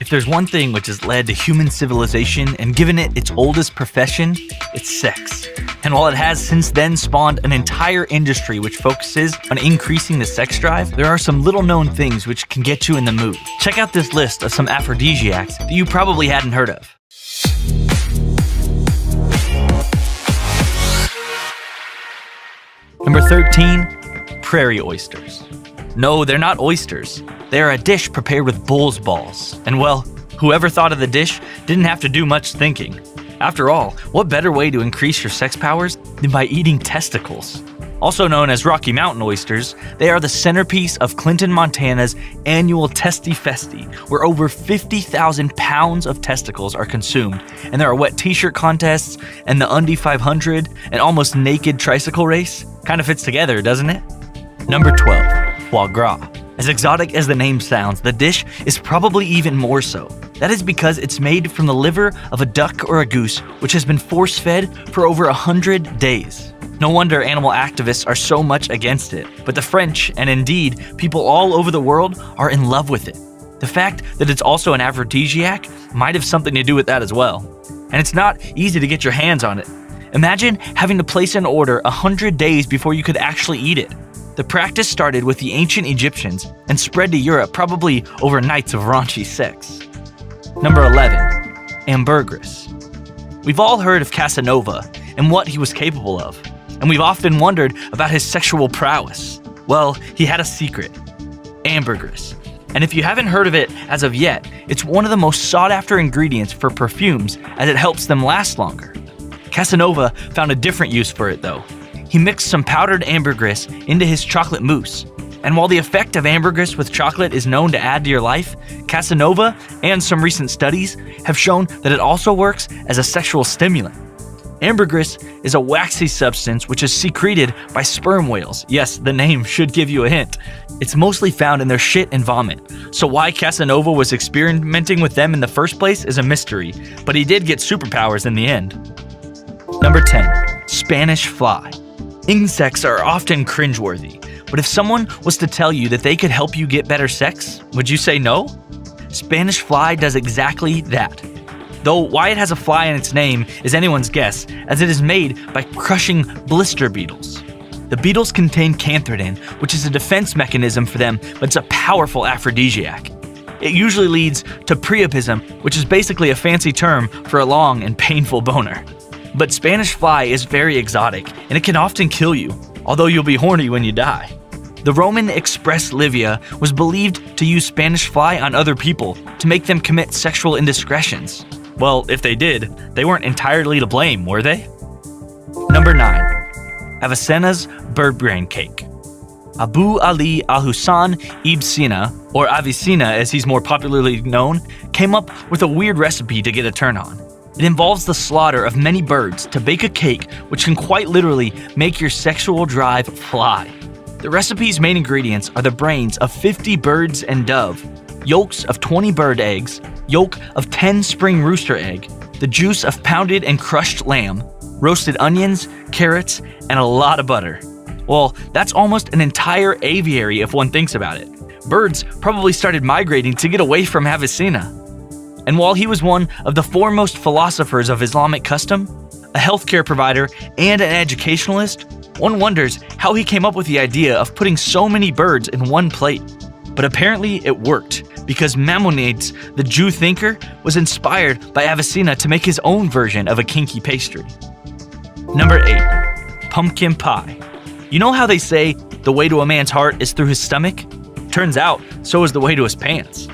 If there's one thing which has led to human civilization and given it its oldest profession, it's sex. And while it has since then spawned an entire industry which focuses on increasing the sex drive, there are some little known things which can get you in the mood. Check out this list of some aphrodisiacs that you probably hadn't heard of. Number 13, prairie oysters. No, they're not oysters. They are a dish prepared with bull's balls. And well, whoever thought of the dish didn't have to do much thinking. After all, what better way to increase your sex powers than by eating testicles? Also known as Rocky Mountain oysters, they are the centerpiece of Clinton, Montana's annual Testy Festy, where over 50,000 pounds of testicles are consumed, and there are wet t-shirt contests, and the Undie 500, and almost naked tricycle race. Kind of fits together, doesn't it? Number 12, foie gras. As exotic as the name sounds, the dish is probably even more so. That is because it's made from the liver of a duck or a goose, which has been force-fed for over 100 days. No wonder animal activists are so much against it, but the French, and indeed people all over the world, are in love with it. The fact that it's also an aphrodisiac might have something to do with that as well. And it's not easy to get your hands on it. Imagine having to place an order 100 days before you could actually eat it. The practice started with the ancient Egyptians and spread to Europe probably over nights of raunchy sex. Number 11, ambergris. We've all heard of Casanova and what he was capable of, and we've often wondered about his sexual prowess. Well, he had a secret, ambergris. And if you haven't heard of it as of yet, it's one of the most sought-after ingredients for perfumes as it helps them last longer. Casanova found a different use for it though. He mixed some powdered ambergris into his chocolate mousse. And while the effect of ambergris with chocolate is known to add to your life, Casanova and some recent studies have shown that it also works as a sexual stimulant. Ambergris is a waxy substance which is secreted by sperm whales. Yes, the name should give you a hint. It's mostly found in their shit and vomit. So why Casanova was experimenting with them in the first place is a mystery, but he did get superpowers in the end. Number 10, Spanish fly. Insects are often cringeworthy, but if someone was to tell you that they could help you get better sex, would you say no? Spanish fly does exactly that. Though why it has a fly in its name is anyone's guess, as it is made by crushing blister beetles. The beetles contain cantharidin, which is a defense mechanism for them, but it's a powerful aphrodisiac. It usually leads to priapism, which is basically a fancy term for a long and painful boner. But Spanish fly is very exotic, and it can often kill you, although you'll be horny when you die. The Roman Express Livia was believed to use Spanish fly on other people to make them commit sexual indiscretions. Well, if they did, they weren't entirely to blame, were they? Number 9, Avicenna's bird brain cake. Abu Ali al-Hussan ibn Sina, or Avicenna as he's more popularly known, came up with a weird recipe to get a turn on. It involves the slaughter of many birds to bake a cake which can quite literally make your sexual drive fly. The recipe's main ingredients are the brains of 50 birds and dove, yolks of 20 bird eggs, yolk of 10 spring rooster egg, the juice of pounded and crushed lamb, roasted onions, carrots, and a lot of butter. Well, that's almost an entire aviary if one thinks about it. Birds probably started migrating to get away from Avicenna. And while he was one of the foremost philosophers of Islamic custom, a healthcare provider, and an educationalist, one wonders how he came up with the idea of putting so many birds in one plate. But apparently it worked, because Maimonides, the Jew thinker, was inspired by Avicenna to make his own version of a kinky pastry. Number 8, pumpkin pie. You know how they say the way to a man's heart is through his stomach? Turns out, so is the way to his pants.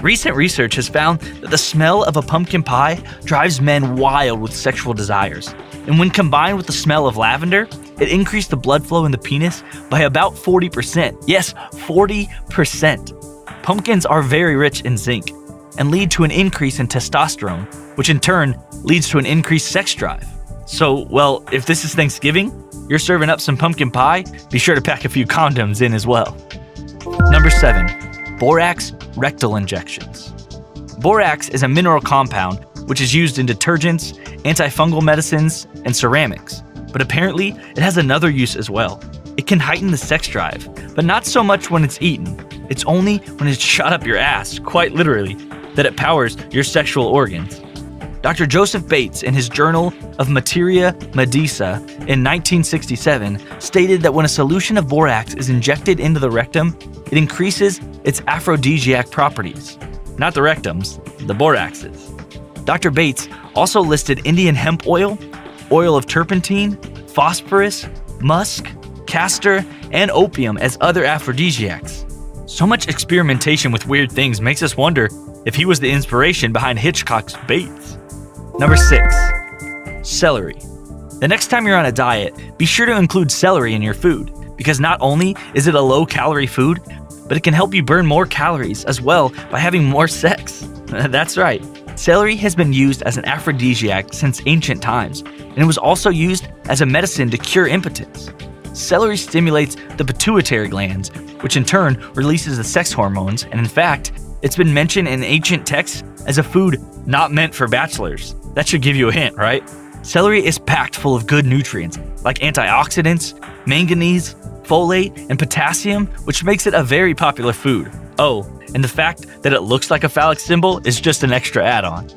Recent research has found that the smell of a pumpkin pie drives men wild with sexual desires. And when combined with the smell of lavender, it increased the blood flow in the penis by about 40%. Yes, 40%. Pumpkins are very rich in zinc and lead to an increase in testosterone, which in turn leads to an increased sex drive. So, well, if this is Thanksgiving, you're serving up some pumpkin pie, be sure to pack a few condoms in as well. Number 7, borax rectal injections. Borax is a mineral compound which is used in detergents, antifungal medicines, and ceramics. But apparently, it has another use as well. It can heighten the sex drive, but not so much when it's eaten. It's only when it's shot up your ass, quite literally. that it powers your sexual organs. Dr. Joseph Bates, in his Journal of Materia Medica in 1967, stated that when a solution of borax is injected into the rectum, it increases its aphrodisiac properties. Not the rectums, the boraxes. Dr. Bates also listed Indian hemp oil, oil of turpentine, phosphorus, musk, castor, and opium as other aphrodisiacs. So much experimentation with weird things makes us wonder if he was the inspiration behind Hitchcock's Bates. Number 6. Celery. The next time you're on a diet, be sure to include celery in your food, because not only is it a low-calorie food, but it can help you burn more calories as well by having more sex. That's right. Celery has been used as an aphrodisiac since ancient times, and it was also used as a medicine to cure impotence. Celery stimulates the pituitary glands, which in turn releases the sex hormones, and in fact, it's been mentioned in ancient texts as a food not meant for bachelors. That should give you a hint, right? Celery is packed full of good nutrients like antioxidants, manganese, folate, and potassium, which makes it a very popular food. Oh, and the fact that it looks like a phallic symbol is just an extra add-on.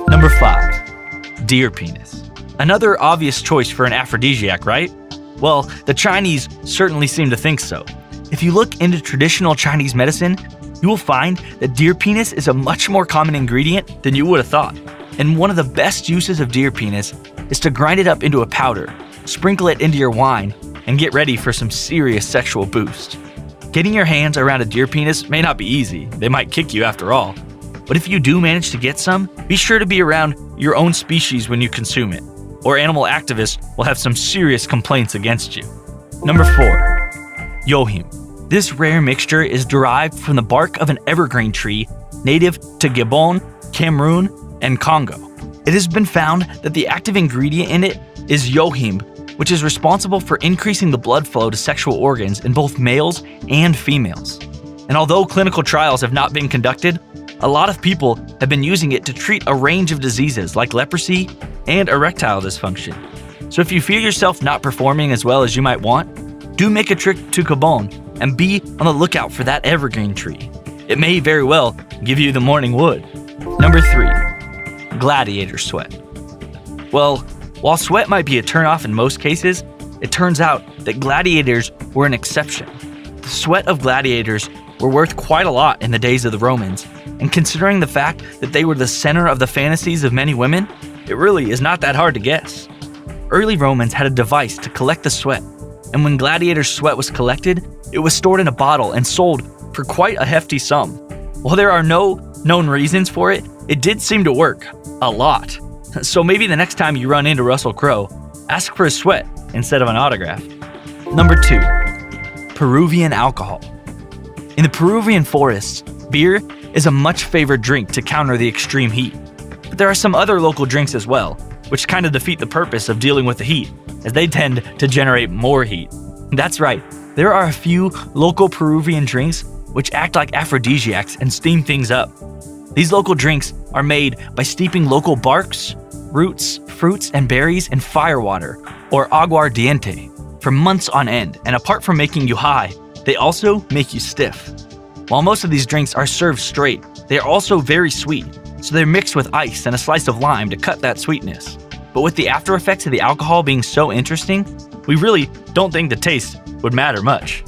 Number 5. Deer penis. Another obvious choice for an aphrodisiac, right? Well, the Chinese certainly seem to think so. If you look into traditional Chinese medicine, you will find that deer penis is a much more common ingredient than you would have thought. And one of the best uses of deer penis is to grind it up into a powder, sprinkle it into your wine, and get ready for some serious sexual boost. Getting your hands around a deer penis may not be easy, they might kick you after all. But if you do manage to get some, be sure to be around your own species when you consume it, or animal activists will have some serious complaints against you. Number 4. Yohim. This rare mixture is derived from the bark of an evergreen tree native to Gabon, Cameroon, and Congo. It has been found that the active ingredient in it is yohim, which is responsible for increasing the blood flow to sexual organs in both males and females. And although clinical trials have not been conducted, a lot of people have been using it to treat a range of diseases like leprosy and erectile dysfunction. So if you feel yourself not performing as well as you might want, do make a trip to Gabon and be on the lookout for that evergreen tree. It may very well give you the morning wood. Number 3. Gladiator sweat. Well, while sweat might be a turnoff in most cases, it turns out that gladiators were an exception. The sweat of gladiators were worth quite a lot in the days of the Romans, and considering the fact that they were the center of the fantasies of many women, it really is not that hard to guess. Early Romans had a device to collect the sweat, and when gladiators' sweat was collected, it was stored in a bottle and sold for quite a hefty sum. While there are no known reasons for it, it did seem to work. A lot. So maybe the next time you run into Russell Crowe, ask for his sweat instead of an autograph. Number 2. Peruvian alcohol. In the Peruvian forests, beer is a much favored drink to counter the extreme heat. But there are some other local drinks as well, which kind of defeat the purpose of dealing with the heat, as they tend to generate more heat. That's right, there are a few local Peruvian drinks which act like aphrodisiacs and steam things up. These local drinks are made by steeping local barks, roots, fruits, and berries in firewater, or aguardiente, for months on end, and apart from making you high, they also make you stiff. While most of these drinks are served straight, they are also very sweet, so they're mixed with ice and a slice of lime to cut that sweetness. But with the after effects of the alcohol being so interesting, we really don't think the taste would matter much.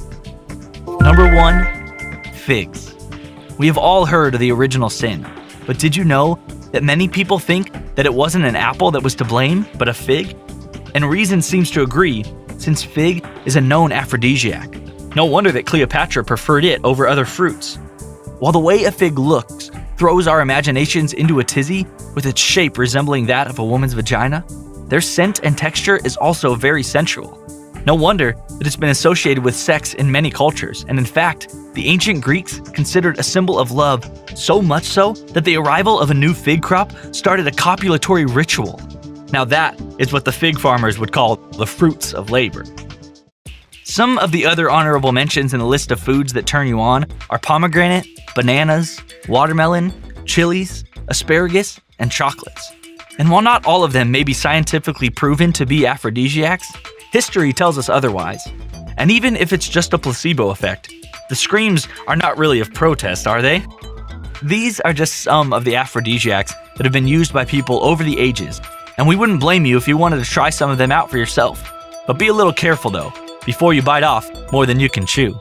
Number 1. Figs. We have all heard of the original sin, but did you know that many people think that it wasn't an apple that was to blame, but a fig? And reason seems to agree, since fig is a known aphrodisiac. No wonder that Cleopatra preferred it over other fruits. While the way a fig looks throws our imaginations into a tizzy with its shape resembling that of a woman's vagina, their scent and texture is also very sensual. No wonder that it's been associated with sex in many cultures, and in fact, the ancient Greeks considered a symbol of love so much so that the arrival of a new fig crop started a copulatory ritual. Now that is what the fig farmers would call the fruits of labor. Some of the other honorable mentions in the list of foods that turn you on are pomegranate, bananas, watermelon, chilies, asparagus, and chocolates. And while not all of them may be scientifically proven to be aphrodisiacs, history tells us otherwise. And even if it's just a placebo effect, the screams are not really of protest, are they? These are just some of the aphrodisiacs that have been used by people over the ages, and we wouldn't blame you if you wanted to try some of them out for yourself. But be a little careful though, before you bite off more than you can chew.